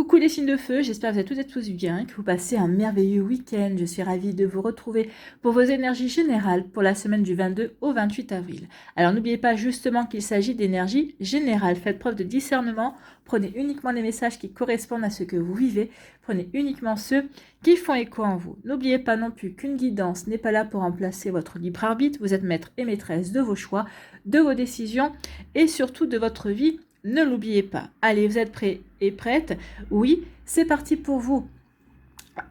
Coucou les signes de feu, j'espère que vous êtes toutes et tous bien, que vous passez un merveilleux week-end. Je suis ravie de vous retrouver pour vos énergies générales pour la semaine du 22 au 28 avril. Alors n'oubliez pas justement qu'il s'agit d'énergie générale. Faites preuve de discernement, prenez uniquement les messages qui correspondent à ce que vous vivez, prenez uniquement ceux qui font écho en vous. N'oubliez pas non plus qu'une guidance n'est pas là pour remplacer votre libre arbitre. Vous êtes maître et maîtresse de vos choix, de vos décisions et surtout de votre vie. Ne l'oubliez pas. Allez, vous êtes prêts et prêtes? Oui, c'est parti pour vous.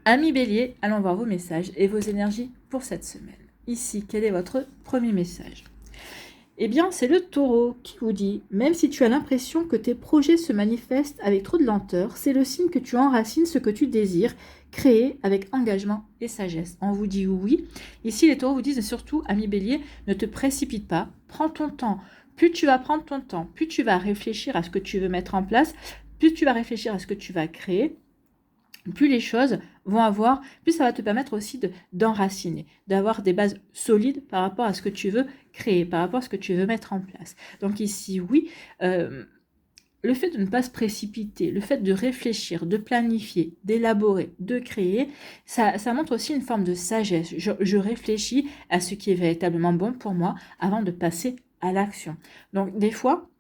Amis Bélier, allons voir vos messages et vos énergies pour cette semaine. Ici, quel est votre premier message? Eh bien, c'est le Taureau qui vous dit, même si tu as l'impression que tes projets se manifestent avec trop de lenteur, c'est le signe que tu enracines ce que tu désires créer avec engagement et sagesse. On vous dit oui. Ici, les Taureaux vous disent surtout, Amis Bélier, ne te précipite pas, prends ton temps. Plus tu vas prendre ton temps, plus tu vas réfléchir à ce que tu veux mettre en place, plus tu vas réfléchir à ce que tu vas créer, plus les choses vont avoir, plus ça va te permettre aussi d'enraciner, d'avoir des bases solides par rapport à ce que tu veux créer, par rapport à ce que tu veux mettre en place. Donc ici, oui, le fait de ne pas se précipiter, le fait de réfléchir, de planifier, d'élaborer, de créer, ça montre aussi une forme de sagesse. Je réfléchis à ce qui est véritablement bon pour moi avant de passer à l'action. Donc des fois,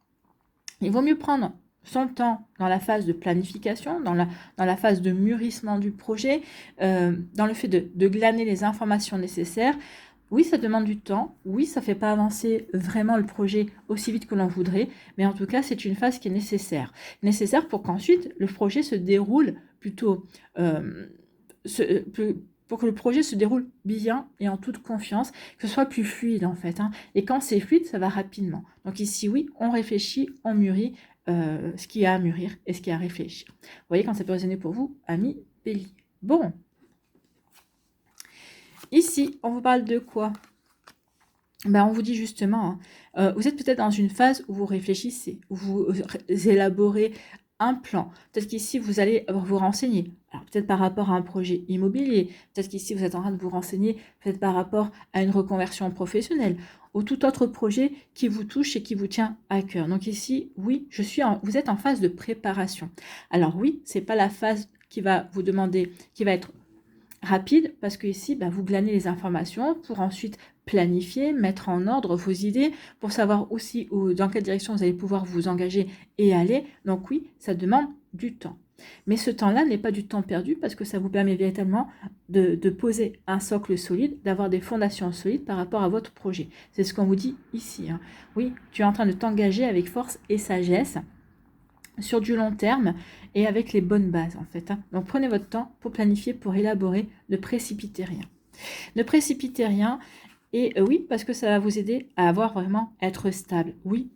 il vaut mieux prendre son temps dans la phase de planification, dans la phase de mûrissement du projet, dans le fait de glaner les informations nécessaires. Oui, ça demande du temps, oui, ça ne fait pas avancer vraiment le projet aussi vite que l'on voudrait, mais en tout cas, c'est une phase qui est nécessaire. Nécessaire pour qu'ensuite, le projet se déroule plutôt... pour que le projet se déroule bien et en toute confiance, que ce soit plus fluide en fait. Et quand c'est fluide, ça va rapidement. Donc ici, oui, on réfléchit, on mûrit ce qu'il y a à mûrir et ce qu'il y a à réfléchir. Vous voyez quand ça peut résonner pour vous, amis Bélier. Bon. Ici, on vous parle de quoi? On vous dit justement, vous êtes peut-être dans une phase où vous réfléchissez, où vous élaborez un plan. Peut-être qu'ici, vous allez vous renseigner. Alors, peut-être par rapport à un projet immobilier. Peut-être qu'ici, vous êtes en train de vous renseigner peut-être par rapport à une reconversion professionnelle ou tout autre projet qui vous touche et qui vous tient à cœur. Donc ici, oui, vous êtes en phase de préparation. Alors oui, c'est pas la phase qui va vous demander, qui va être rapide, parce que ici, vous glanez les informations pour ensuite planifier, mettre en ordre vos idées, pour savoir aussi dans quelle direction vous allez pouvoir vous engager et aller. Donc oui, ça demande du temps. Mais ce temps-là n'est pas du temps perdu, parce que ça vous permet véritablement de poser un socle solide, d'avoir des fondations solides par rapport à votre projet. C'est ce qu'on vous dit ici. Oui, tu es en train de t'engager avec force et sagesse sur du long terme et avec les bonnes bases en fait. Donc prenez votre temps pour planifier, pour élaborer, ne précipitez rien. Ne précipitez rien et oui, parce que ça va vous aider à être stable. Oui,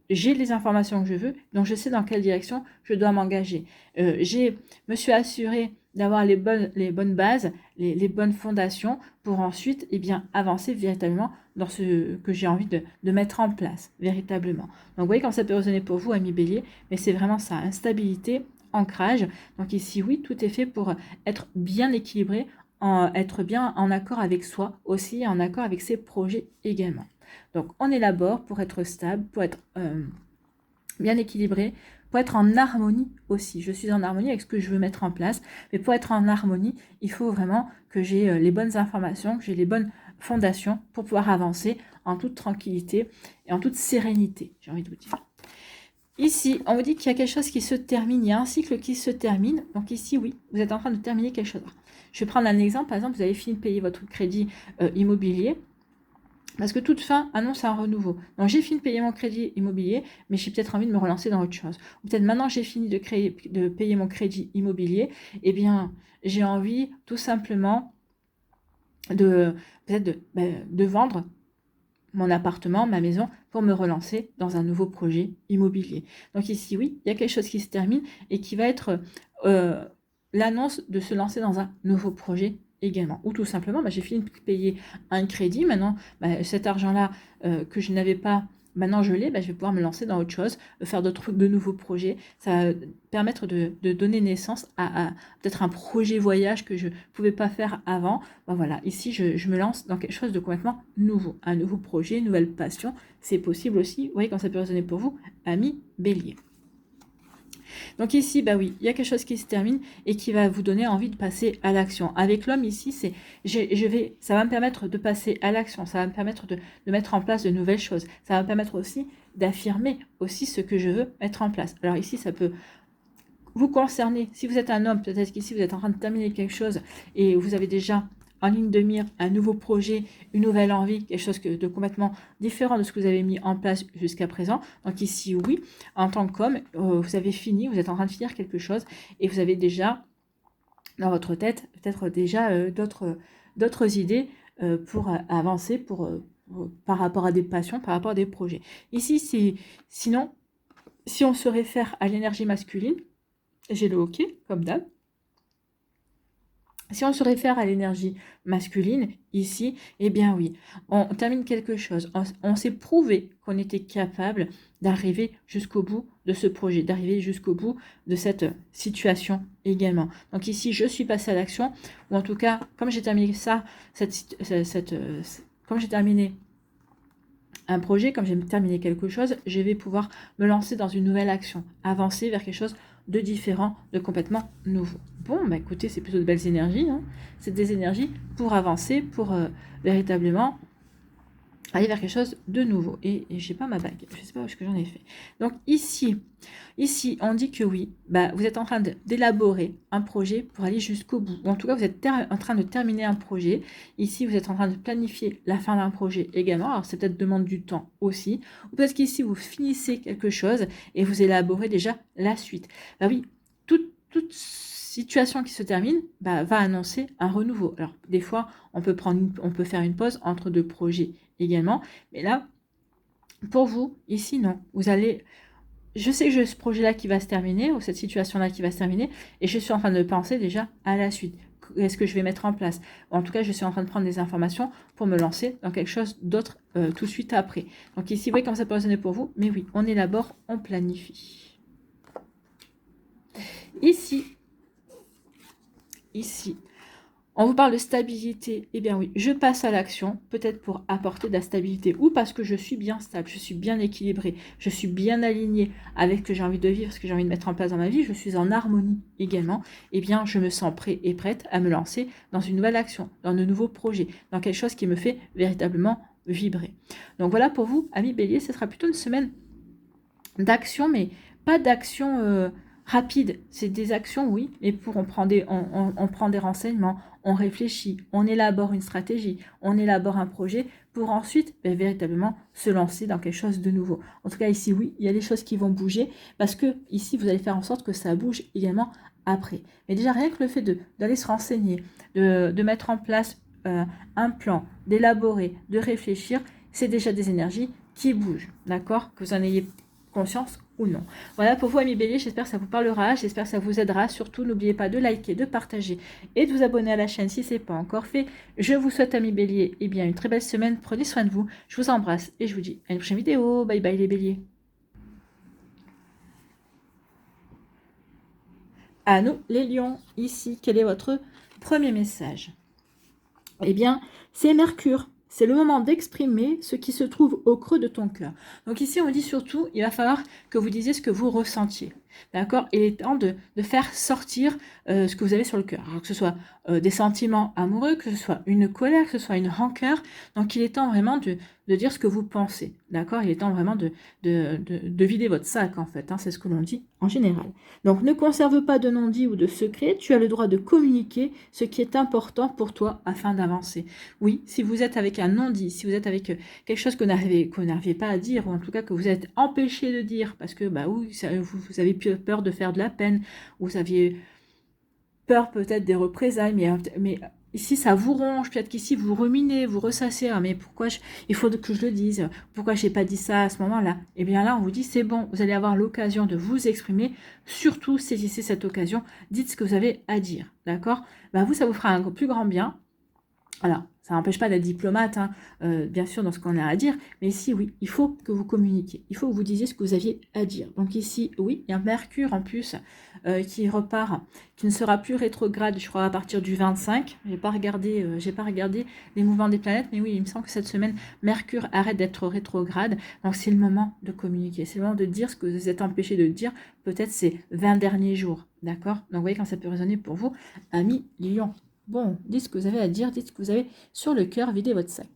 j'ai les informations que je veux, donc je sais dans quelle direction je dois m'engager. Me suis assurée d'avoir les bonnes bases, les bonnes fondations pour ensuite avancer véritablement dans ce que j'ai envie de mettre en place, véritablement. Donc vous voyez quand ça peut résonner pour vous, amis Bélier, mais c'est vraiment ça, instabilité, ancrage. Donc ici, oui, tout est fait pour être bien équilibré, être bien en accord avec soi aussi, en accord avec ses projets également. Donc on élabore pour être stable, pour être bien équilibré, pour être en harmonie aussi. Je suis en harmonie avec ce que je veux mettre en place, mais pour être en harmonie, il faut vraiment que j'ai les bonnes informations, que j'ai les bonnes fondations pour pouvoir avancer en toute tranquillité et en toute sérénité, j'ai envie de vous dire. Ici, on vous dit qu'il y a quelque chose qui se termine, il y a un cycle qui se termine. Donc ici, oui, vous êtes en train de terminer quelque chose. Je vais prendre un exemple. Par exemple, vous avez fini de payer votre crédit immobilier. Parce que toute fin annonce un renouveau. Donc j'ai fini de payer mon crédit immobilier, mais j'ai peut-être envie de me relancer dans autre chose. Ou peut-être maintenant j'ai fini de payer mon crédit immobilier, j'ai envie tout simplement de vendre mon appartement, ma maison, pour me relancer dans un nouveau projet immobilier. Donc ici, oui, il y a quelque chose qui se termine et qui va être l'annonce de se lancer dans un nouveau projet également. Ou tout simplement, j'ai fini de payer un crédit, maintenant, cet argent-là que je n'avais pas, maintenant je l'ai, je vais pouvoir me lancer dans autre chose, faire de nouveaux projets. Ça va permettre de donner naissance à peut-être un projet voyage que je ne pouvais pas faire avant. Voilà, ici je me lance dans quelque chose de complètement nouveau, un nouveau projet, une nouvelle passion. C'est possible aussi, vous voyez quand ça peut résonner pour vous, amis Bélier. Donc ici, bah oui, il y a quelque chose qui se termine et qui va vous donner envie de passer à l'action. Avec l'homme ici, c'est ça va me permettre de passer à l'action, ça va me permettre de mettre en place de nouvelles choses. Ça va me permettre aussi d'affirmer aussi ce que je veux mettre en place. Alors ici, ça peut vous concerner. Si vous êtes un homme, peut-être qu'ici, vous êtes en train de terminer quelque chose et vous avez déjà en ligne de mire un nouveau projet, une nouvelle envie, quelque chose de complètement différent de ce que vous avez mis en place jusqu'à présent. Donc ici, oui, en tant qu'homme, vous avez fini, vous êtes en train de finir quelque chose et vous avez déjà dans votre tête peut-être déjà d'autres idées pour avancer, par rapport à des passions, par rapport à des projets. Ici, sinon, si on se réfère à l'énergie masculine, j'ai le hockey, comme d'hab. Si on se réfère à l'énergie masculine, ici, eh bien oui, on termine quelque chose. On s'est prouvé qu'on était capable d'arriver jusqu'au bout de ce projet, d'arriver jusqu'au bout de cette situation également. Donc ici, je suis passée à l'action, ou en tout cas, comme j'ai terminé ça, comme j'ai terminé un projet, comme j'ai terminé quelque chose, je vais pouvoir me lancer dans une nouvelle action, avancer vers quelque chose de différent, de complètement nouveau. Bon, bah écoutez, c'est plutôt de belles énergies, hein. C'est des énergies pour avancer, pour véritablement aller vers quelque chose de nouveau. Et j'ai pas ma bague, je sais pas où est-ce que j'en ai fait. Donc ici, on dit que oui, bah, vous êtes en train d'élaborer un projet pour aller jusqu'au bout. Ou en tout cas, vous êtes en train de terminer un projet. Ici, vous êtes en train de planifier la fin d'un projet également. Alors, c'est peut-être demande du temps aussi. Ou parce qu'ici, vous finissez quelque chose et vous élaborez déjà la suite. Bah oui, toute situation qui se termine va annoncer un renouveau. Alors, des fois, on peut faire une pause entre deux projets également. Mais là, pour vous, ici, non. Vous allez... Je sais que j'ai ce projet-là qui va se terminer, ou cette situation-là qui va se terminer, et je suis en train de penser déjà à la suite. Qu'est-ce que je vais mettre en place? En tout cas, je suis en train de prendre des informations pour me lancer dans quelque chose d'autre tout de suite après. Donc ici, vous voyez comme ça peut résonner pour vous, mais oui, on élabore, on planifie. Ici, on vous parle de stabilité. Eh bien oui, je passe à l'action, peut-être pour apporter de la stabilité ou parce que je suis bien stable, je suis bien équilibrée, je suis bien alignée avec ce que j'ai envie de vivre, ce que j'ai envie de mettre en place dans ma vie, je suis en harmonie également. Eh bien, je me sens prêt et prête à me lancer dans une nouvelle action, dans de nouveaux projets, dans quelque chose qui me fait véritablement vibrer. Donc voilà pour vous, amis Bélier, ce sera plutôt une semaine d'action, mais pas d'action rapide. C'est des actions, oui, mais on prend des renseignements, on réfléchit, on élabore une stratégie, on élabore un projet pour ensuite véritablement se lancer dans quelque chose de nouveau. En tout cas, ici, oui, il y a des choses qui vont bouger parce que ici, vous allez faire en sorte que ça bouge également après. Mais déjà, rien que le fait d'aller se renseigner, de mettre en place un plan, d'élaborer, de réfléchir, c'est déjà des énergies qui bougent, d'accord? Que vous en ayez conscience ou non. Voilà pour vous, amis Bélier, j'espère que ça vous parlera, j'espère que ça vous aidera. Surtout, n'oubliez pas de liker, de partager et de vous abonner à la chaîne si ce n'est pas encore fait. Je vous souhaite, amis Bélier, eh bien, une très belle semaine. Prenez soin de vous. Je vous embrasse et je vous dis à une prochaine vidéo. Bye bye les Béliers. À nous, les Lions, ici, quel est votre premier message? Eh bien, c'est Mercure. C'est le moment d'exprimer ce qui se trouve au creux de ton cœur. Donc ici, on dit surtout, il va falloir que vous disiez ce que vous ressentiez. D'accord? Il est temps de faire sortir ce que vous avez sur le cœur. Alors que ce soit des sentiments amoureux, que ce soit une colère, que ce soit une rancœur. Donc il est temps vraiment de dire ce que vous pensez. D'accord? Il est temps vraiment de vider votre sac, en fait. Hein, c'est ce que l'on dit en général. Donc ne conserve pas de non-dit ou de secret. Tu as le droit de communiquer ce qui est important pour toi afin d'avancer. Oui, si vous êtes avec un non-dit, si vous êtes avec quelque chose que vous n'arrivez pas à dire, ou en tout cas que vous êtes empêché de dire, parce que bah oui, vous avez peur de faire de la peine, ou vous aviez peur peut-être des représailles, mais ici ça vous ronge, peut-être qu'ici vous ruminez, vous ressassez, ah, mais pourquoi il faut que je le dise, pourquoi je n'ai pas dit ça à ce moment-là? Et bien là on vous dit c'est bon, vous allez avoir l'occasion de vous exprimer, surtout saisissez cette occasion, dites ce que vous avez à dire, d'accord? Bah vous, ça vous fera un plus grand bien. Alors, ça n'empêche pas d'être diplomate, hein, bien sûr, dans ce qu'on a à dire. Mais ici, oui, il faut que vous communiquiez. Il faut que vous disiez ce que vous aviez à dire. Donc ici, oui, il y a Mercure en plus qui repart, qui ne sera plus rétrograde, je crois, à partir du 25. J'ai pas regardé les mouvements des planètes, mais oui, il me semble que cette semaine, Mercure arrête d'être rétrograde. Donc c'est le moment de communiquer. C'est le moment de dire ce que vous êtes empêché de dire, peut-être ces 20 derniers jours. D'accord? Donc vous voyez quand ça peut résonner pour vous, amis Lion. Bon, dites ce que vous avez à dire, dites ce que vous avez sur le cœur, videz votre sac.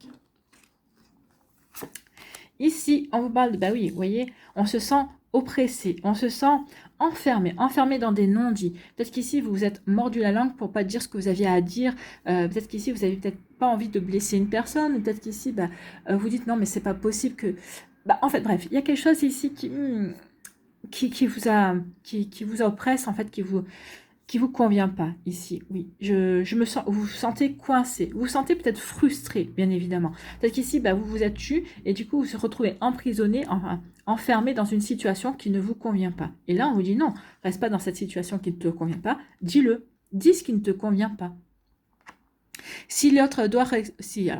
Ici, on vous parle de, bah oui, vous voyez, on se sent oppressé, on se sent enfermé dans des non-dits. Peut-être qu'ici, vous vous êtes mordu la langue pour pas dire ce que vous aviez à dire. Peut-être qu'ici, vous avez peut-être pas envie de blesser une personne. Peut-être qu'ici, bah, vous dites non, mais c'est pas possible que... Bah, en fait, bref, il y a quelque chose ici qui vous oppresse, en fait, qui vous convient pas ici, oui. Je me sens, vous vous sentez coincé, vous vous sentez peut-être frustré, bien évidemment. Peut-être qu'ici, bah, vous vous êtes tu et du coup, vous vous retrouvez emprisonné, enfin, enfermé dans une situation qui ne vous convient pas. Et là, on vous dit non, reste pas dans cette situation qui ne te convient pas, dis-le, dis ce qui ne te convient pas. Si l'autre doit, si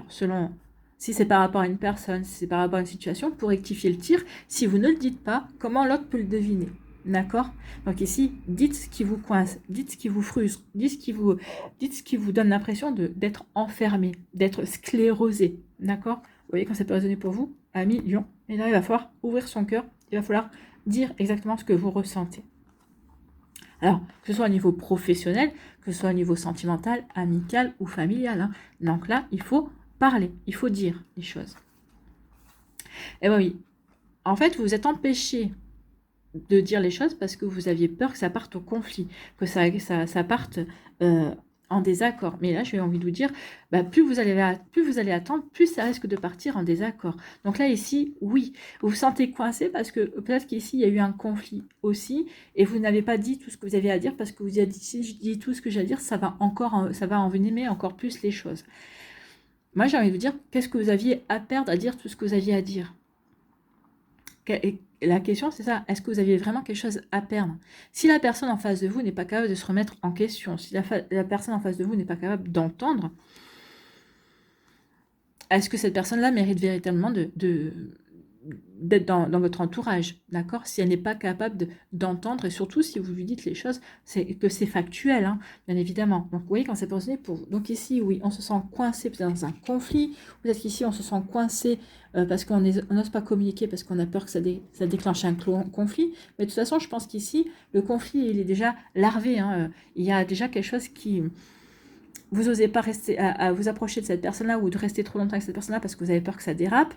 c'est par rapport à une personne, si c'est par rapport à une situation, pour rectifier le tir, si vous ne le dites pas, comment l'autre peut le deviner? D'accord? Donc ici, dites ce qui vous coince, dites ce qui vous frustre, dites ce qui vous donne l'impression d'être enfermé, d'être sclérosé. D'accord? Vous voyez quand ça peut résonner pour vous, ami Lion. Et là, il va falloir ouvrir son cœur, il va falloir dire exactement ce que vous ressentez. Alors, que ce soit au niveau professionnel, que ce soit au niveau sentimental, amical ou familial. Hein. Donc là, il faut parler, il faut dire les choses. Et bien oui, en fait, vous vous êtes empêché de dire les choses parce que vous aviez peur que ça parte au conflit, que ça parte en désaccord. Mais là, j'ai envie de vous dire, bah, plus vous allez attendre, plus ça risque de partir en désaccord. Donc là, ici, oui, vous vous sentez coincé parce que peut-être qu'ici, il y a eu un conflit aussi et vous n'avez pas dit tout ce que vous aviez à dire parce que vous avez dit, si je dis tout ce que j'ai à dire, ça va envenimer encore plus les choses. Moi, j'ai envie de vous dire, qu'est-ce que vous aviez à perdre à dire tout ce que vous aviez à dire? La question, c'est ça. Est-ce que vous aviez vraiment quelque chose à perdre? Si la personne en face de vous n'est pas capable de se remettre en question, si la personne en face de vous n'est pas capable d'entendre, est-ce que cette personne-là mérite véritablement d'être dans votre entourage, d'accord? Si elle n'est pas capable d'entendre, et surtout si vous lui dites les choses, c'est que c'est factuel, hein, bien évidemment. Donc, vous voyez, quand c'est positionné pour vous. Donc ici, oui, on se sent coincé dans un conflit. Peut-être qu'ici, on se sent coincé parce qu'on n'ose pas communiquer, parce qu'on a peur que ça déclenche un conflit. Mais de toute façon, je pense qu'ici, le conflit, il est déjà larvé. Hein. Il y a déjà quelque chose qui... Vous n'osez pas rester à vous approcher de cette personne-là ou de rester trop longtemps avec cette personne-là parce que vous avez peur que ça dérape.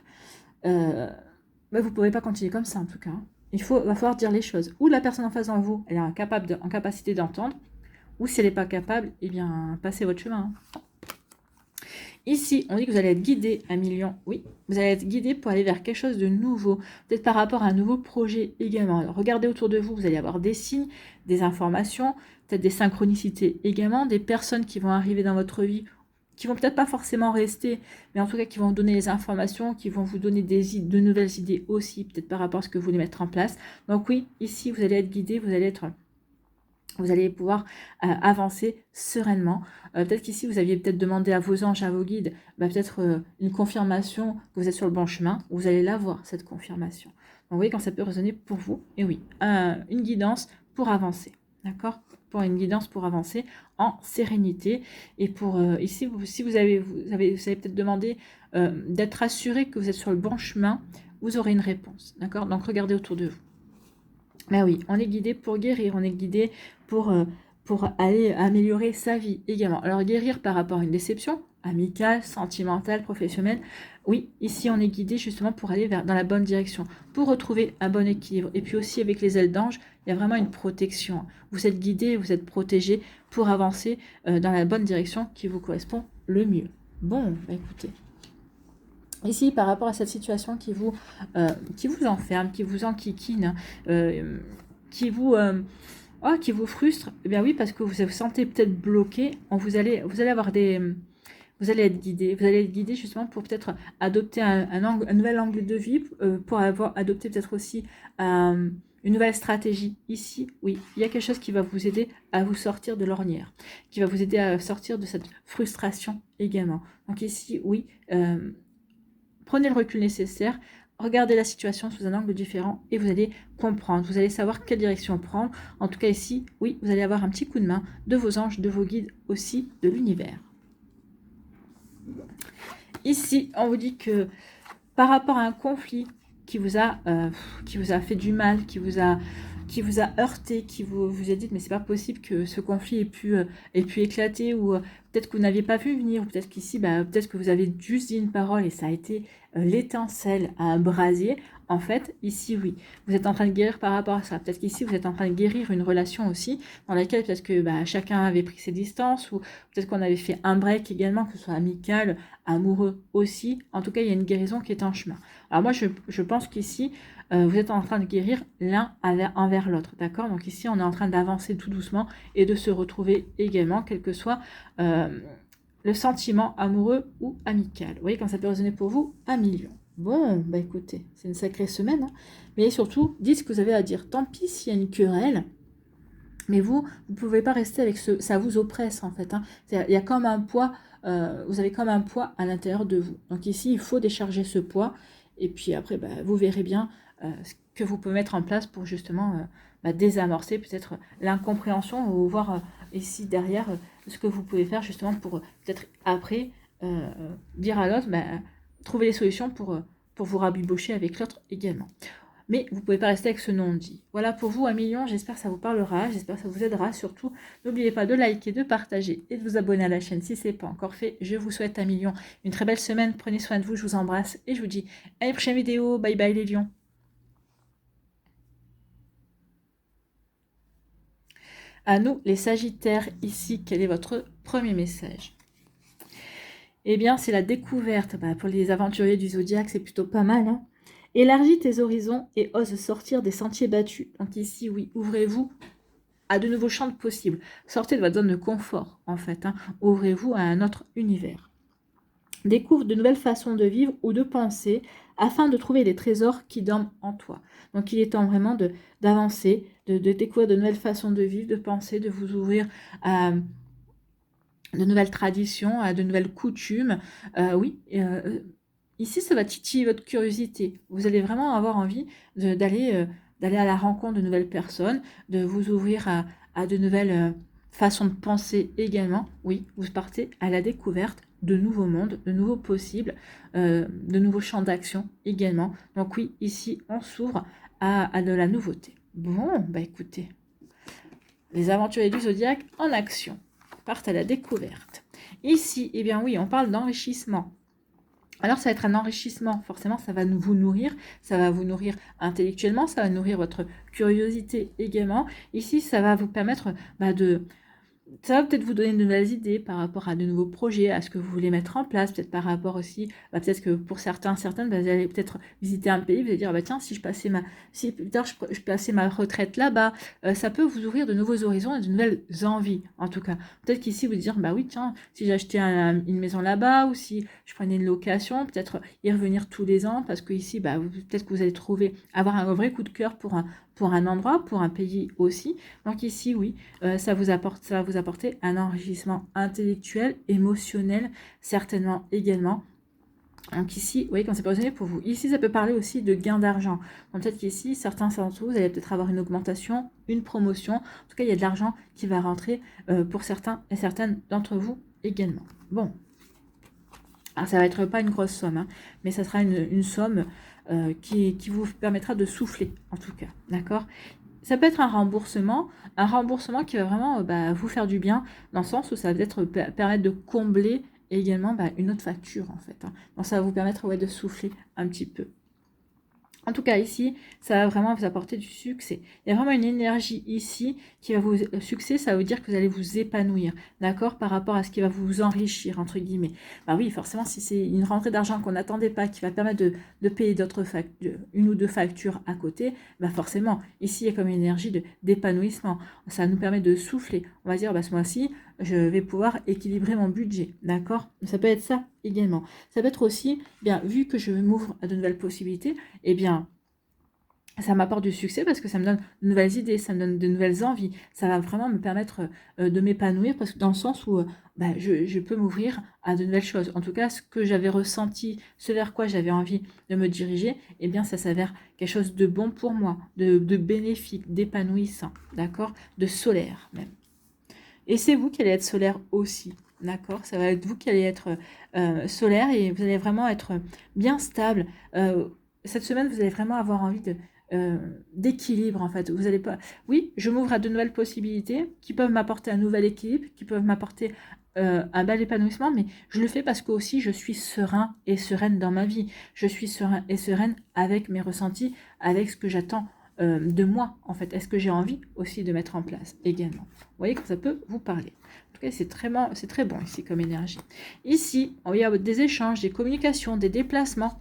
Mais vous ne pouvez pas continuer comme ça en tout cas. Va falloir dire les choses. Ou la personne en face de vous, elle est en capacité d'entendre, ou si elle n'est pas capable, eh bien, passez votre chemin. Hein. Ici, on dit que vous allez être guidé, ami Lion. Oui, vous allez être guidé pour aller vers quelque chose de nouveau. Peut-être par rapport à un nouveau projet également. Alors, regardez autour de vous, vous allez avoir des signes, des informations, peut-être des synchronicités également, des personnes qui vont arriver dans votre vie qui vont peut-être pas forcément rester, mais en tout cas qui vont vous donner les informations, qui vont vous donner de nouvelles idées aussi, peut-être par rapport à ce que vous voulez mettre en place. Donc oui, ici, vous allez être guidé, vous allez pouvoir avancer sereinement. Peut-être qu'ici, vous aviez peut-être demandé à vos anges, à vos guides, peut-être une confirmation que vous êtes sur le bon chemin. Vous allez l'avoir, cette confirmation. Donc vous voyez quand ça peut résonner pour vous. Et oui, une guidance pour avancer. D'accord? Pour une guidance pour avancer en sérénité. Et pour ici, si vous avez peut-être demandé d'être assuré que vous êtes sur le bon chemin, vous aurez une réponse. D'accord? Donc regardez autour de vous. Mais oui, on est guidé pour guérir, on est guidé pour aller améliorer sa vie également. Alors guérir par rapport à une déception, amicale, sentimentale, professionnelle, oui, ici on est guidé justement pour aller dans la bonne direction, pour retrouver un bon équilibre. Et puis aussi avec les ailes d'ange, il y a vraiment une protection. Vous êtes guidé, vous êtes protégé pour avancer dans la bonne direction qui vous correspond le mieux. Bon, bah écoutez. Ici, par rapport à cette situation qui vous enferme, qui vous enquiquine, qui vous frustre, eh bien oui, parce que vous vous sentez peut-être bloqué, vous allez être guidé justement pour peut-être adopter un nouvel angle de vie, pour avoir adopté peut-être aussi une nouvelle stratégie. Ici, oui, il y a quelque chose qui va vous aider à vous sortir de l'ornière, qui va vous aider à sortir de cette frustration également. Donc ici, oui, prenez le recul nécessaire, regardez la situation sous un angle différent et vous allez comprendre, vous allez savoir quelle direction prendre. En tout cas ici, oui, vous allez avoir un petit coup de main de vos anges, de vos guides aussi, de l'univers. Ici, on vous dit que par rapport à un conflit qui vous a fait du mal, qui vous a heurté, qui vous a dit mais c'est pas possible que ce conflit ait pu éclater, ou peut-être que vous n'aviez pas vu venir, ou peut-être qu'ici, peut-être que vous avez juste dit une parole et ça a été l'étincelle à un brasier. En fait, ici, oui, vous êtes en train de guérir par rapport à ça. Peut-être qu'ici, vous êtes en train de guérir une relation aussi, dans laquelle peut-être que chacun avait pris ses distances, ou peut-être qu'on avait fait un break également, que ce soit amical, amoureux aussi. En tout cas, il y a une guérison qui est en chemin. Alors moi, je pense qu'ici, vous êtes en train de guérir l'un envers l'autre, d'accord? Donc ici, on est en train d'avancer tout doucement et de se retrouver également, quel que soit le sentiment amoureux ou amical. Vous voyez, quand ça peut résonner pour vous, 1 million. Bon, écoutez, c'est une sacrée semaine, hein. Mais surtout, dites ce que vous avez à dire. Tant pis s'il y a une querelle, mais vous ne pouvez pas rester avec ça vous oppresse en fait, hein. Il y a comme un poids, vous avez comme un poids à l'intérieur de vous. Donc ici, il faut décharger ce poids. Et puis après, vous verrez bien ce que vous pouvez mettre en place pour justement désamorcer peut-être l'incompréhension, ou voir ici derrière ce que vous pouvez faire justement pour peut-être après dire à l'autre, trouver les solutions pour vous rabibocher avec l'autre également. Mais vous ne pouvez pas rester avec ce non-dit. Voilà pour vous, 1 million. J'espère que ça vous parlera. J'espère que ça vous aidera. Surtout, n'oubliez pas de liker, de partager et de vous abonner à la chaîne si ce n'est pas encore fait. Je vous souhaite 1 million. Une très belle semaine. Prenez soin de vous. Je vous embrasse. Et je vous dis à une prochaine vidéo. Bye bye les lions. À nous, les Sagittaires, ici, quel est votre premier message? Eh bien, c'est la découverte. Pour les aventuriers du zodiaque, c'est plutôt pas mal, hein. Élargis tes horizons et ose sortir des sentiers battus. Donc ici, oui, ouvrez-vous à de nouveaux champs possibles. Sortez de votre zone de confort, en fait, hein. Ouvrez-vous à un autre univers. Découvre de nouvelles façons de vivre ou de penser afin de trouver les trésors qui dorment en toi. Donc il est temps vraiment d'avancer, de découvrir de nouvelles façons de vivre, de penser, de vous ouvrir à de nouvelles traditions, à de nouvelles coutumes. Oui, ici, ça va titiller votre curiosité. Vous allez vraiment avoir envie d'aller à la rencontre de nouvelles personnes, de vous ouvrir à de nouvelles façons de penser également. Oui, vous partez à la découverte de nouveaux mondes, de nouveaux possibles, de nouveaux champs d'action également. Donc oui, ici, on s'ouvre à de la nouveauté. Bon, écoutez, les aventuriers du zodiaque en action partent à la découverte. Ici, eh bien oui, on parle d'enrichissement. Alors, ça va être un enrichissement. Forcément, ça va vous nourrir. Ça va vous nourrir intellectuellement. Ça va nourrir votre curiosité également. Ici, ça va vous permettre ça va peut-être vous donner de nouvelles idées par rapport à de nouveaux projets, à ce que vous voulez mettre en place, peut-être par rapport aussi, peut-être que pour certaines, vous allez peut-être visiter un pays, vous allez dire, tiens, si plus tard je passais ma retraite là-bas, ça peut vous ouvrir de nouveaux horizons et de nouvelles envies, en tout cas. Peut-être qu'ici, vous dire, oui, tiens, si j'achetais une maison là-bas, ou si je prenais une location, peut-être y revenir tous les ans, parce que ici, peut-être que vous allez avoir un vrai coup de cœur pour un endroit, pour un pays aussi. Donc ici, oui, ça va vous apporter un enrichissement intellectuel, émotionnel, certainement également. Donc ici, vous voyez, quand c'est positionné pour vous. Ici, ça peut parler aussi de gain d'argent. Donc peut-être qu'ici, certains d'entre vous allez peut-être avoir une augmentation, une promotion. En tout cas, il y a de l'argent qui va rentrer pour certains et certaines d'entre vous également. Bon. Alors, ça va être pas une grosse somme, hein, mais ça sera une somme qui vous permettra de souffler, en tout cas. D'accord? Ça peut être un remboursement qui va vraiment vous faire du bien, dans le sens où ça va peut-être permettre de combler également une autre facture, en fait, hein. Donc ça va vous permettre de souffler un petit peu. En tout cas, ici, ça va vraiment vous apporter du succès. Il y a vraiment une énergie ici qui va vous... succès, ça veut dire que vous allez vous épanouir, d'accord, par rapport à ce qui va vous enrichir, entre guillemets. Oui, forcément, si c'est une rentrée d'argent qu'on n'attendait pas, qui va permettre de payer d'autres factures, une ou deux factures à côté, forcément, ici, il y a comme une énergie d'épanouissement. Ça nous permet de souffler. On va dire, ce mois-ci, je vais pouvoir équilibrer mon budget, d'accord? Ça peut être ça également. Ça peut être aussi, vu que je m'ouvre à de nouvelles possibilités, Ça m'apporte du succès parce que ça me donne de nouvelles idées, ça me donne de nouvelles envies. Ça va vraiment me permettre de m'épanouir parce que dans le sens où je peux m'ouvrir à de nouvelles choses. En tout cas, ce que j'avais ressenti, ce vers quoi j'avais envie de me diriger, eh bien, ça s'avère quelque chose de bon pour moi, de bénéfique, d'épanouissant, d'accord? De solaire même. Et c'est vous qui allez être solaire aussi, d'accord? Ça va être vous qui allez être solaire et vous allez vraiment être bien stable. Cette semaine, vous allez vraiment avoir envie d'équilibre, en fait. Vous allez pas... Oui, je m'ouvre à de nouvelles possibilités qui peuvent m'apporter un nouvel équilibre, qui peuvent m'apporter un bel épanouissement, mais je le fais parce que aussi je suis serein et sereine dans ma vie. Je suis serein et sereine avec mes ressentis, avec ce que j'attends de moi, en fait. Est-ce que j'ai envie aussi de mettre en place également? Vous voyez que ça peut vous parler. En tout cas, c'est très bon ici comme énergie. Ici, il y a des échanges, des communications, des déplacements.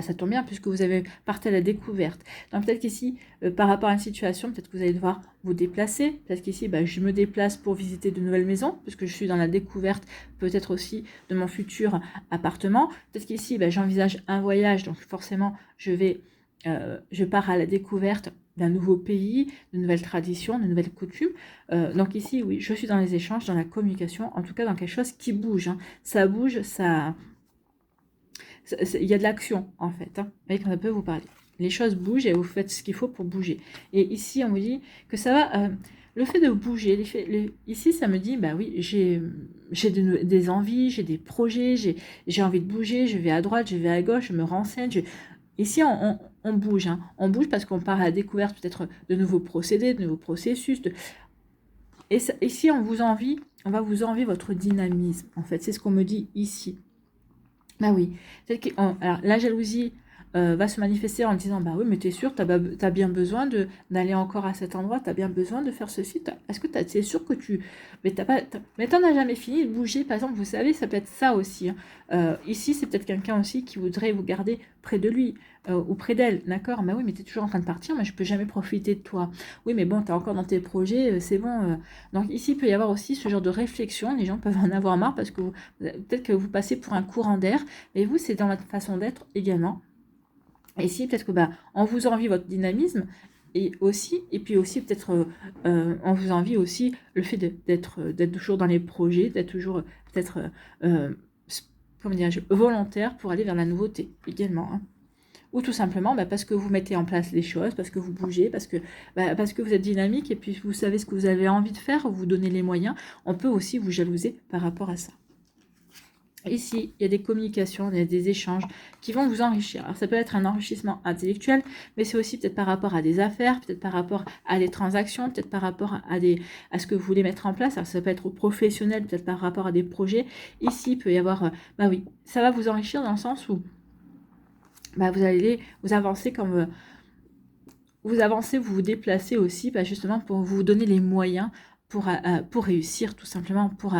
Ça tombe bien puisque vous avez parti à la découverte. Donc peut-être qu'ici, par rapport à une situation, peut-être que vous allez devoir vous déplacer. Peut-être qu'ici, je me déplace pour visiter de nouvelles maisons, puisque je suis dans la découverte peut-être aussi de mon futur appartement. Peut-être qu'ici, j'envisage un voyage, donc forcément, je pars à la découverte d'un nouveau pays, de nouvelles traditions, de nouvelles coutumes. Donc ici, oui, je suis dans les échanges, dans la communication, en tout cas dans quelque chose qui bouge. Ça bouge, il y a de l'action, en fait. Vous voyez, quand ça peut vous parler. Les choses bougent et vous faites ce qu'il faut pour bouger. Et ici, on vous dit que ça va... le fait de bouger, ici, ça me dit, oui, j'ai des envies, j'ai des projets, j'ai envie de bouger, je vais à droite, je vais à gauche, je me renseigne. Ici, on bouge. Hein. On bouge parce qu'on part à la découverte peut-être de nouveaux procédés, de nouveaux processus. Et ça, ici, on va vous envier votre dynamisme, en fait. C'est ce qu'on me dit ici. Oui, alors la jalousie va se manifester en disant, oui, mais t'es sûr, t'as bien besoin d'aller encore à cet endroit, t'as bien besoin de faire ceci, est-ce que t'es sûr que mais mais t'en as jamais fini de bouger, par exemple, vous savez, ça peut être ça aussi. Hein. Ici, c'est peut-être quelqu'un aussi qui voudrait vous garder près de lui ou près d'elle, d'accord? Oui, mais t'es toujours en train de partir, mais je peux jamais profiter de toi. Oui, mais bon, t'es encore dans tes projets, c'est bon. Donc ici, il peut y avoir aussi ce genre de réflexion, les gens peuvent en avoir marre parce que peut-être que vous passez pour un courant d'air, mais vous, c'est dans votre façon d'être également. Et ici, peut-être que on vous envie votre dynamisme, et puis aussi peut-être on vous envie aussi le fait d'être toujours dans les projets, d'être toujours peut-être comment dirais-je, volontaire pour aller vers la nouveauté également. Hein. Ou tout simplement parce que vous mettez en place les choses, parce que vous bougez, parce que vous êtes dynamique et puis vous savez ce que vous avez envie de faire, vous donnez les moyens. On peut aussi vous jalouser par rapport à ça. Ici, il y a des communications, il y a des échanges qui vont vous enrichir. Alors, ça peut être un enrichissement intellectuel, mais c'est aussi peut-être par rapport à des affaires, peut-être par rapport à des transactions, peut-être par rapport à ce que vous voulez mettre en place. Alors, ça peut être professionnel, peut-être par rapport à des projets. Ici, il peut y avoir... oui, ça va vous enrichir dans le sens où vous allez vous avancer comme... vous avancez, vous vous déplacez aussi justement pour vous donner les moyens pour réussir, tout simplement, pour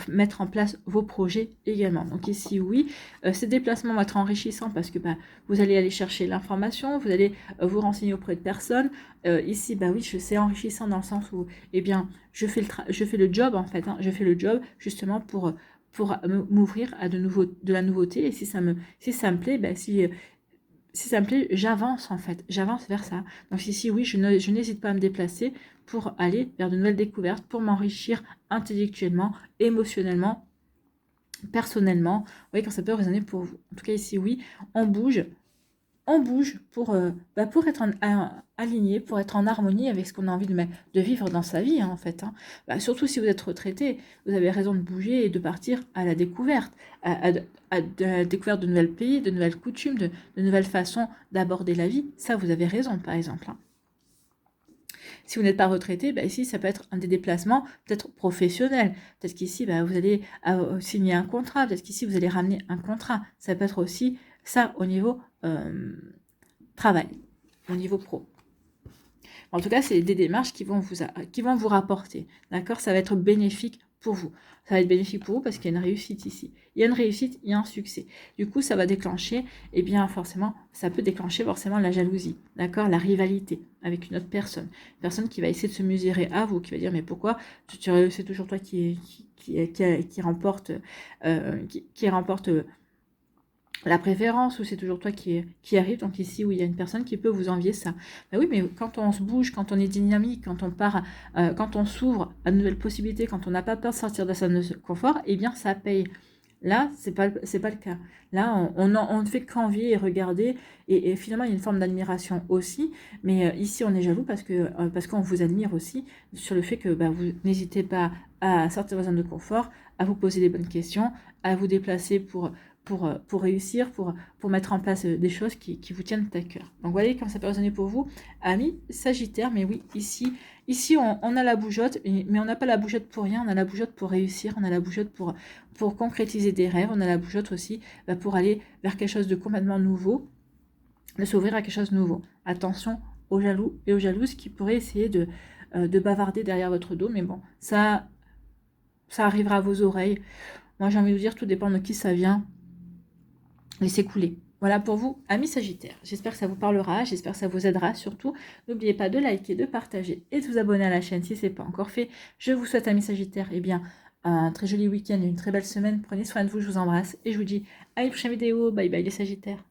mettre en place vos projets également. Donc ici, oui, ces déplacements vont être enrichissants parce que vous allez aller chercher l'information, vous allez vous renseigner auprès de personnes. Ici, oui, c'est enrichissant dans le sens où, je fais le job, en fait. Hein, je fais le job justement pour m'ouvrir à de la nouveauté. Et si ça me plaît, si ça me plaît, j'avance en fait, j'avance vers ça. Donc ici, oui, je n'hésite pas à me déplacer pour aller vers de nouvelles découvertes, pour m'enrichir intellectuellement, émotionnellement, personnellement. Vous voyez, quand ça peut résonner pour vous. En tout cas, ici, oui, on bouge pour être aligné, pour être en harmonie avec ce qu'on a envie de vivre dans sa vie, hein, en fait. Hein. Surtout si vous êtes retraité, vous avez raison de bouger et de partir à la découverte, à la découverte de nouveaux pays, de nouvelles coutumes, de nouvelles façons d'aborder la vie. Ça, vous avez raison, par exemple. Hein. Si vous n'êtes pas retraité, ici, ça peut être un des déplacements peut-être professionnels. Peut-être qu'ici, vous allez signer un contrat. Peut-être qu'ici, vous allez ramener un contrat. Ça peut être aussi ça au niveau travail, au niveau pro. En tout cas, c'est des démarches qui vont vous rapporter. D'accord? Ça va être bénéfique pour vous. Ça va être bénéfique pour vous parce qu'il y a une réussite ici. Il y a une réussite, il y a un succès. Du coup, ça va déclencher, forcément, ça peut déclencher forcément la jalousie. D'accord? La rivalité avec une autre personne. Une personne qui va essayer de se mesurer à vous, qui va dire, mais pourquoi c'est toujours toi qui remporte la préférence, ou c'est toujours toi qui arrive, donc ici où il y a une personne qui peut vous envier ça. Ben oui, mais quand on se bouge, quand on est dynamique, quand on part, quand on s'ouvre à de nouvelles possibilités, quand on n'a pas peur de sortir de sa zone de confort, eh bien ça paye. Là, c'est pas le cas. Là, on ne fait qu'envier et regarder, et finalement, il y a une forme d'admiration aussi, mais ici, on est jaloux parce qu'on vous admire aussi sur le fait que bah, vous n'hésitez pas à sortir de votre zone de confort, à vous poser les bonnes questions, à vous déplacer pour réussir, pour mettre en place des choses qui vous tiennent à cœur. Donc, voyez comment ça peut résonner pour vous, amis Sagittaire, mais oui, ici on a la bougeotte, mais on n'a pas la bougeotte pour rien, on a la bougeotte pour réussir, on a la bougeotte pour concrétiser des rêves, on a la bougeotte aussi pour aller vers quelque chose de complètement nouveau, de s'ouvrir à quelque chose de nouveau. Attention aux jaloux et aux jalouses qui pourraient essayer de bavarder derrière votre dos, mais bon, ça arrivera à vos oreilles. Moi, j'ai envie de vous dire, tout dépend de qui ça vient. Laissez couler. Voilà pour vous, amis Sagittaires. J'espère que ça vous parlera, j'espère que ça vous aidera surtout. N'oubliez pas de liker, de partager et de vous abonner à la chaîne si ce n'est pas encore fait. Je vous souhaite, amis Sagittaires, eh bien, un très joli week-end et une très belle semaine. Prenez soin de vous, je vous embrasse et je vous dis à une prochaine vidéo. Bye bye les Sagittaires.